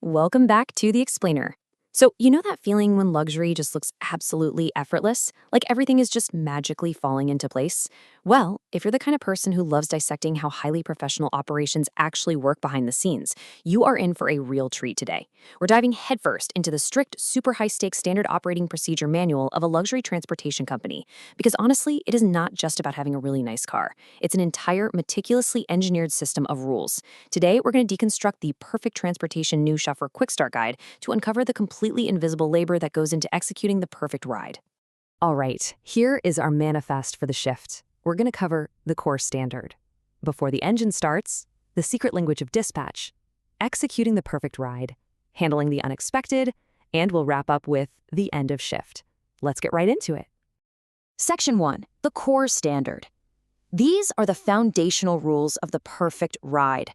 Welcome back to The Explainer. So, you know that feeling when luxury just looks absolutely effortless? Like everything is just magically falling into place? Well, if you're the kind of person who loves dissecting how highly professional operations actually work behind the scenes, you are in for a real treat today. We're diving headfirst into the strict, super high stakes standard operating procedure manual of a luxury transportation company. Because honestly, it is not just about having a really nice car, it's an entire, meticulously engineered system of rules. Today, we're going to deconstruct the perfect transportation new Chauffeur Quick Start Guide to uncover the completely invisible labor that goes into executing the perfect ride. All right, here is our manifest for the shift. We're going to cover the core standard. Before the engine starts, the secret language of dispatch, executing the perfect ride, handling the unexpected, and we'll wrap up with the end of shift. Let's get right into it. Section 1, the core standard. These are the foundational rules of the perfect ride.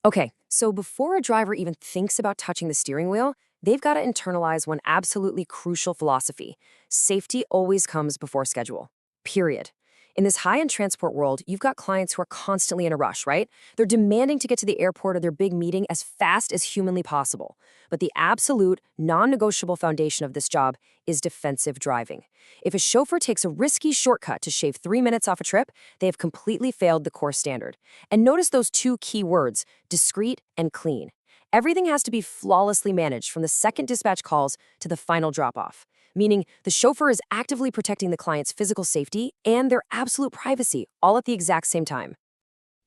Okay, so before a driver even thinks about touching the steering wheel, they've got to internalize one absolutely crucial philosophy. Safety always comes before schedule. Period. In this high-end transport world, you've got clients who are constantly in a rush, right? They're demanding to get to the airport or their big meeting as fast as humanly possible. But the absolute, non-negotiable foundation of this job is defensive driving. If a chauffeur takes a risky shortcut to shave 3 minutes off a trip, they have completely failed the core standard. And notice those two key words, discreet and clean. Everything has to be flawlessly managed from the second dispatch calls to the final drop-off, meaning the chauffeur is actively protecting the client's physical safety and their absolute privacy, all at the exact same time.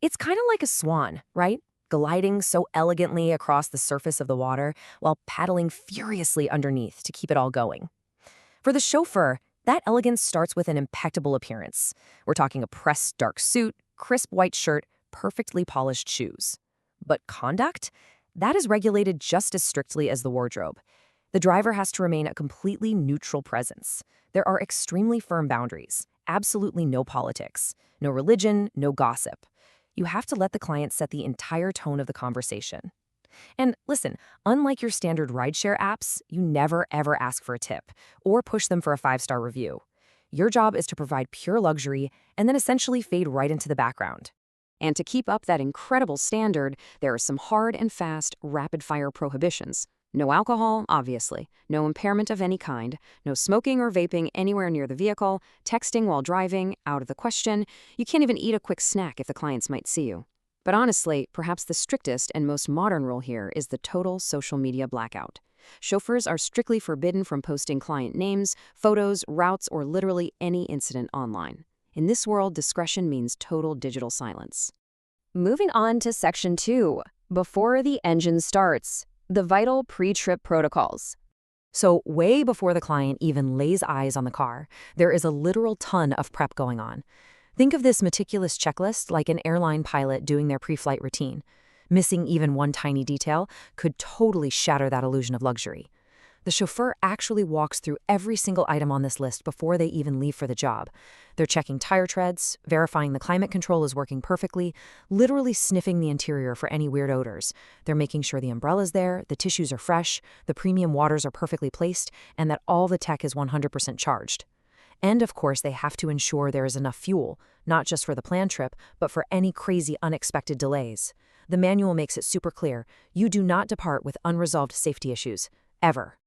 It's kind of like a swan, right? Gliding so elegantly across the surface of the water while paddling furiously underneath to keep it all going. For the chauffeur, that elegance starts with an impeccable appearance. We're talking a pressed dark suit, crisp white shirt, perfectly polished shoes. But conduct? That is regulated just as strictly as the wardrobe. The driver has to remain a completely neutral presence. There are extremely firm boundaries, absolutely no politics, no religion, no gossip. You have to let the client set the entire tone of the conversation. And listen, unlike your standard rideshare apps, you never ever ask for a tip or push them for a 5-star review. Your job is to provide pure luxury and then essentially fade right into the background. And to keep up that incredible standard, there are some hard and fast, rapid-fire prohibitions. No alcohol, obviously, no impairment of any kind, no smoking or vaping anywhere near the vehicle, texting while driving, out of the question. You can't even eat a quick snack if the clients might see you. But honestly, perhaps the strictest and most modern rule here is the total social media blackout. Chauffeurs are strictly forbidden from posting client names, photos, routes, or literally any incident online. In this world, discretion means total digital silence. Moving on to Section 2, before the engine starts, the vital pre-trip protocols. So way before the client even lays eyes on the car, there is a literal ton of prep going on. Think of this meticulous checklist like an airline pilot doing their pre-flight routine. Missing even one tiny detail could totally shatter that illusion of luxury. The chauffeur actually walks through every single item on this list before they even leave for the job. They're checking tire treads, verifying the climate control is working perfectly, literally sniffing the interior for any weird odors. They're making sure the umbrella's there, the tissues are fresh, the premium waters are perfectly placed, and that all the tech is 100% charged. And of course, they have to ensure there is enough fuel, not just for the planned trip, but for any crazy unexpected delays. The manual makes it super clear. You do not depart with unresolved safety issues, ever.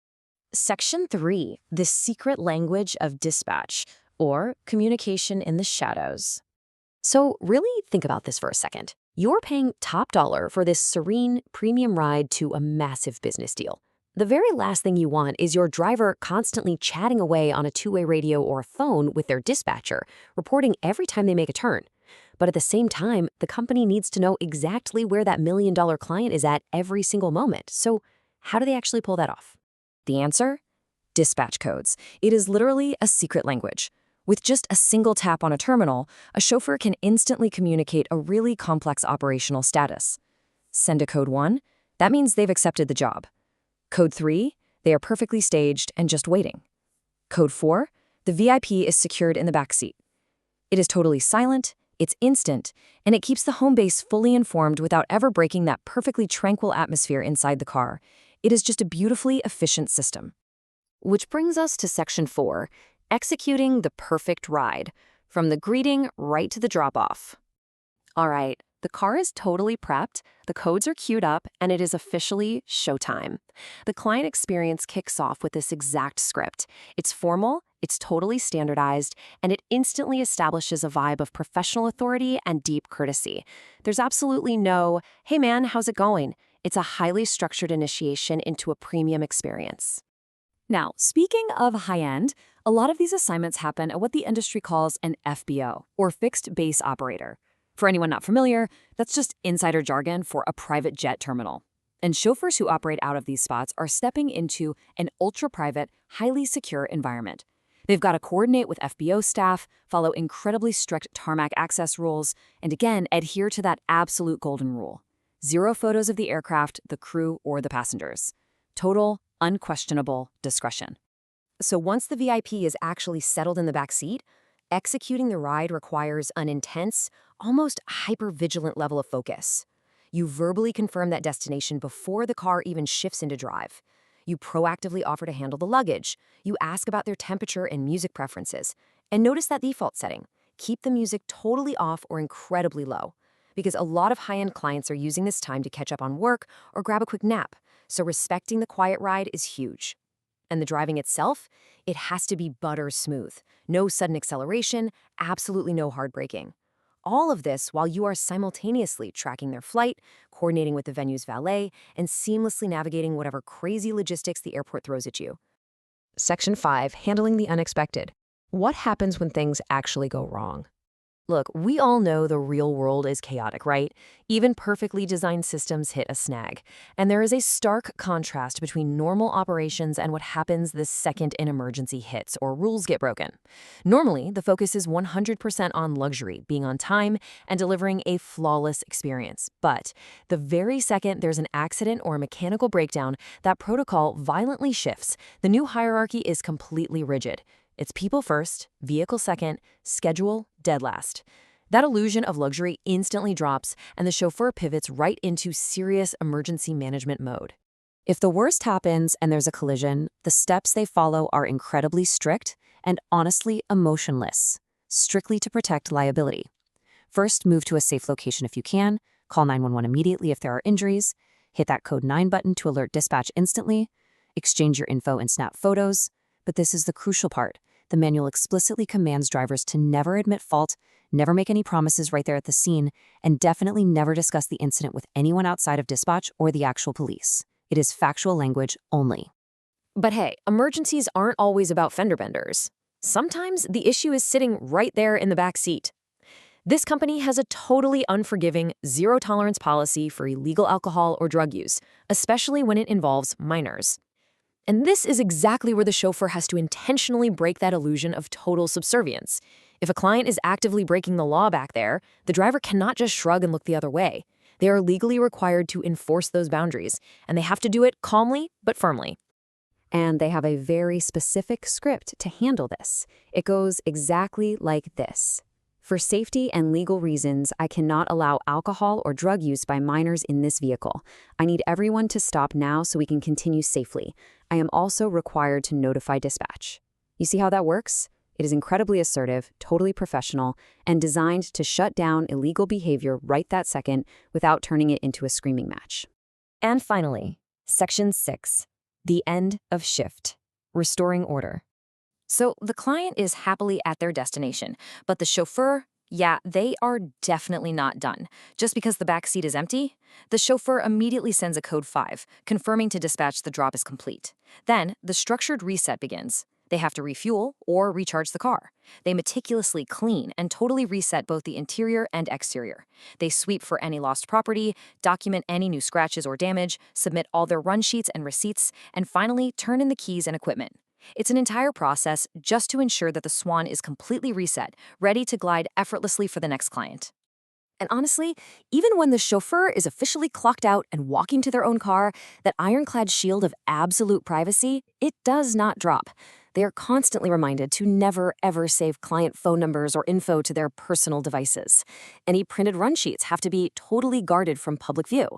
Section 3, the secret language of dispatch, or communication in the shadows. So really think about this for a second. You're paying top dollar for this serene, premium ride to a massive business deal. The very last thing you want is your driver constantly chatting away on a two-way radio or a phone with their dispatcher, reporting every time they make a turn. But at the same time, the company needs to know exactly where that million-dollar client is at every single moment. So how do they actually pull that off? The answer? Dispatch codes. It is literally a secret language. With just a single tap on a terminal, a chauffeur can instantly communicate a really complex operational status. Send a code 1, that means they've accepted the job. Code 3, they are perfectly staged and just waiting. Code 4, the VIP is secured in the back seat. It is totally silent, it's instant, and it keeps the home base fully informed without ever breaking that perfectly tranquil atmosphere inside the car. It is just a beautifully efficient system. Which brings us to Section 4, executing the perfect ride, from the greeting right to the drop-off. All right, The car is totally prepped, the codes are queued up, and it is officially showtime. The client experience kicks off with this exact script. It's formal, it's totally standardized, and it instantly establishes a vibe of professional authority and deep courtesy. There's absolutely no, "Hey man, how's it going?" It's a highly structured initiation into a premium experience. Now, speaking of high-end, a lot of these assignments happen at what the industry calls an FBO, or fixed base operator. For anyone not familiar, that's just insider jargon for a private jet terminal. And chauffeurs who operate out of these spots are stepping into an ultra-private, highly secure environment. They've got to coordinate with FBO staff, follow incredibly strict tarmac access rules, and again, adhere to that absolute golden rule. Zero photos of the aircraft, the crew, or the passengers. Total, unquestionable discretion. So once the VIP is actually settled in the back seat, executing the ride requires an intense, almost hyper-vigilant level of focus. You verbally confirm that destination before the car even shifts into drive. You proactively offer to handle the luggage. You ask about their temperature and music preferences. And notice that default setting. Keep the music totally off or incredibly low. Because a lot of high-end clients are using this time to catch up on work or grab a quick nap. So respecting the quiet ride is huge. And the driving itself, it has to be butter smooth. No sudden acceleration, absolutely no hard braking. All of this while you are simultaneously tracking their flight, coordinating with the venue's valet, and seamlessly navigating whatever crazy logistics the airport throws at you. Section 5, handling the unexpected. What happens when things actually go wrong? Look, we all know the real world is chaotic, right? Even perfectly designed systems hit a snag. And there is a stark contrast between normal operations and what happens the second an emergency hits or rules get broken. Normally, the focus is 100% on luxury, being on time, and delivering a flawless experience. But the very second there's an accident or a mechanical breakdown, that protocol violently shifts. The new hierarchy is completely rigid. It's people first, vehicle second, schedule dead last. That illusion of luxury instantly drops, and the chauffeur pivots right into serious emergency management mode. If the worst happens and there's a collision, the steps they follow are incredibly strict and honestly emotionless, strictly to protect liability. First, move to a safe location if you can, call 911 immediately if there are injuries, hit that code 9 button to alert dispatch instantly, exchange your info and snap photos. But this is the crucial part. The manual explicitly commands drivers to never admit fault, never make any promises right there at the scene, and definitely never discuss the incident with anyone outside of dispatch or the actual police. It is factual language only. But hey, emergencies aren't always about fender benders. Sometimes the issue is sitting right there in the back seat. This company has a totally unforgiving, zero-tolerance policy for illegal alcohol or drug use, especially when it involves minors. And this is exactly where the chauffeur has to intentionally break that illusion of total subservience. If a client is actively breaking the law back there, the driver cannot just shrug and look the other way. They are legally required to enforce those boundaries, and they have to do it calmly but firmly. And they have a very specific script to handle this. It goes exactly like this. For safety and legal reasons, I cannot allow alcohol or drug use by minors in this vehicle. I need everyone to stop now so we can continue safely. I am also required to notify dispatch. You see how that works? It is incredibly assertive, totally professional, and designed to shut down illegal behavior right that second without turning it into a screaming match. And finally, Section 6, the end of shift, restoring order. So the client is happily at their destination, but the chauffeur, yeah, they are definitely not done. Just because the back seat is empty, the chauffeur immediately sends a code 5, confirming to dispatch the drop is complete. Then the structured reset begins. They have to refuel or recharge the car. They meticulously clean and totally reset both the interior and exterior. They sweep for any lost property, document any new scratches or damage, submit all their run sheets and receipts, and finally turn in the keys and equipment. It's an entire process just to ensure that the Swan is completely reset, ready to glide effortlessly for the next client. And honestly, even when the chauffeur is officially clocked out and walking to their own car, that ironclad shield of absolute privacy, it does not drop. They are constantly reminded to never, ever save client phone numbers or info to their personal devices. Any printed run sheets have to be totally guarded from public view.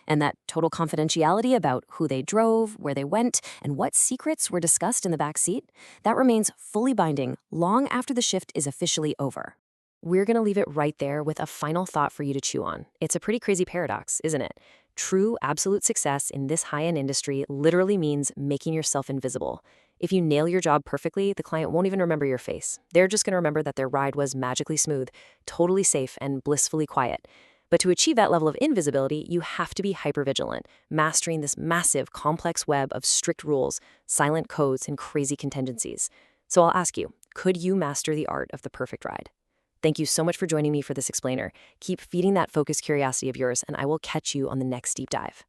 And that total confidentiality about who they drove, where they went, and what secrets were discussed in the back seat, that remains fully binding long after the shift is officially over. We're going to leave it right there with a final thought for you to chew on. It's a pretty crazy paradox, isn't it? True, absolute success in this high-end industry literally means making yourself invisible. If you nail your job perfectly, the client won't even remember your face. They're just going to remember that their ride was magically smooth, totally safe, and blissfully quiet. But to achieve that level of invisibility, you have to be hypervigilant, mastering this massive, complex web of strict rules, silent codes, and crazy contingencies. So I'll ask you, could you master the art of the perfect ride? Thank you so much for joining me for this explainer. Keep feeding that focused curiosity of yours, and I will catch you on the next deep dive.